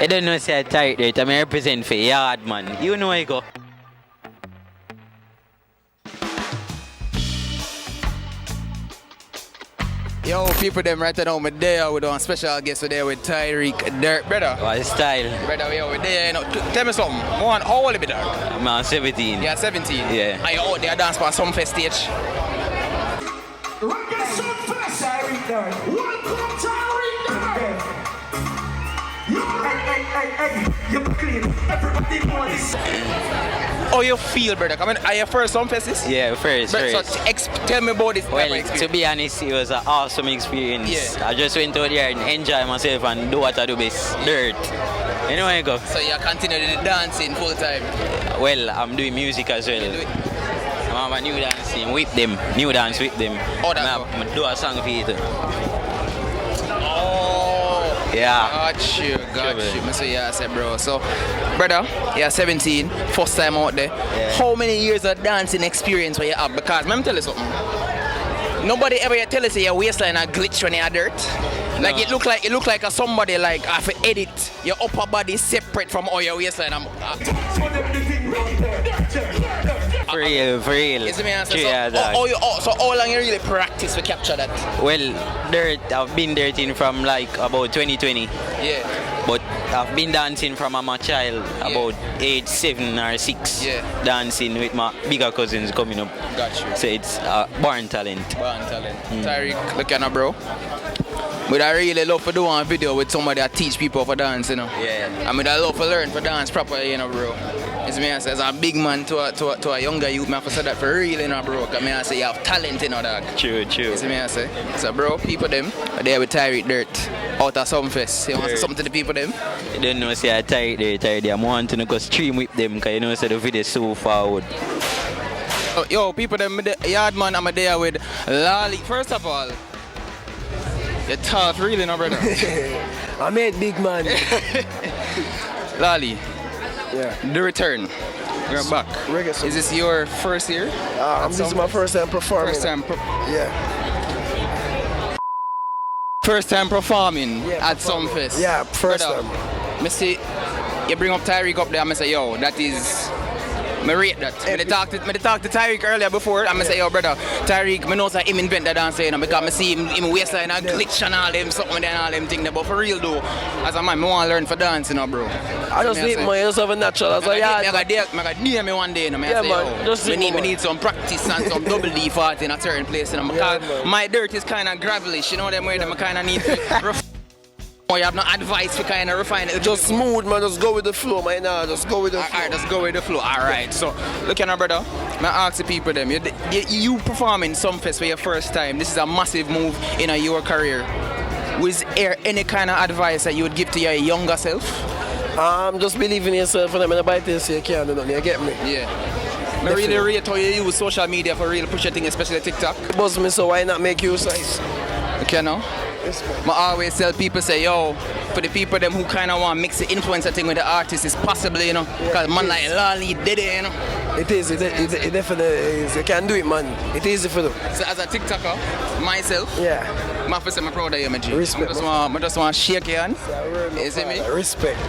I don't know say Tyreke Dirt, I represent for Yaadman. You know I go. Yo, people them right now, we're there with one special guest today with Tyreke Dirt. Brother. What style? Brother, yo, we're there, you know. Tell me something. How old are you, dog? I'm 17. Yeah, 17. Yeah. Are you out there dance for Sumfest stage? Reggae Sumfest! Tyreke Dirt. Welcome, Tyreke Dirt! Hey, you're clean. Everybody know this. How you feel, brother? I mean, are you first Sumfest this? Yeah, first. So tell me about this. Well, to be honest, it was an awesome experience. Yeah. I just went out there and enjoy myself and do what I do best. Dirt. You know where I go? So you continue the dancing full time? Well, I'm doing music as well. I'm a new dancing with them. New dance with them. Oh, that's I do a song for you too. Oh, yeah. Got you. So yeah, I said, bro. So, brother, you're 17, first time out there. Yeah. How many years of dancing experience will you have? Because let me tell you something. Nobody ever tell us your waistline a glitch when you're dirt. Like it look like a somebody like have to edit your upper body separate from all your waistline. For real. You see me answer? 3 years. So how long you really practice to capture that? Well, dirt, I've been dirting from like about 2020. Yeah. But I've been dancing from I'm a child, about age 7 or 6. Yeah. Dancing with my bigger cousins coming up. Got you. So it's born talent. Born talent. Tyreke, look at now, bro. But I really love to do one video with somebody that teach people for dance, you know. Yeah. I mean, I love to learn for dance properly, you know, bro. It's me, I say, as a big man to a younger youth, man, I have to say that for real, you know, bro. Because I say you have talent, you know, dog. True. It's me, I say. So, bro, people them, are there with Tyreke Dirt out of Sumfest. You want to say something to the people them? You don't know, say I Tyreke Dirt. I'm wanting to go stream with them because you know, say the video is so forward. Oh, yo, people them, Yaadman, I'm there with LaaLee. First of all, you're tough, really, no, brother? I made big man. LaaLee. Yeah. The return. You're back. Reggae Is this your first year? This is my first time performing. Yeah. First time performing at Sumfest. Yeah, first Brother, time. I see you bring up Tyreke up there, I say, yo, that is. I rate that. I talked to Tyreke earlier before, and I say, yo, brother, Tyreke, I know that him invent the dance, you know, because I see him waistline and glitch and all them, something and all them things. But for real though, as a man, I want to learn for dance, you know, bro. I just need my just have a natural. As I got near me one day, you know, yeah, say, man, just we need some practice and some double D fart in a certain place, you know, because my dirt is kind of gravelish, you know, them way them kind of need to you have no advice for kind of refine it. Just smooth, man. Just go with the flow, man. Just go with the flow. Alright, just go with the flow. Alright, so look at now, brother. I ask the people them. You performing Sumfest for your first time. This is a massive move in your career. Was there any kind of advice that you would give to your younger self? Just believe in yourself and I'm gonna buy this so you can't do nothing. You get me? Yeah. I really rate how you use social media for real push your thing, especially TikTok. Buzz me, so why not make use of it? Okay, now. I always tell people, say, yo, for the people them who kind of want to mix the influencer thing with the artist, it's possible, you know, because man like LaaLee did it, you know. It definitely is. You can do it, man. It's easy for them. So as a TikToker, myself, yeah, I'm proud of you, my G. Respect. I just want to shake your hand. You see me? Respect.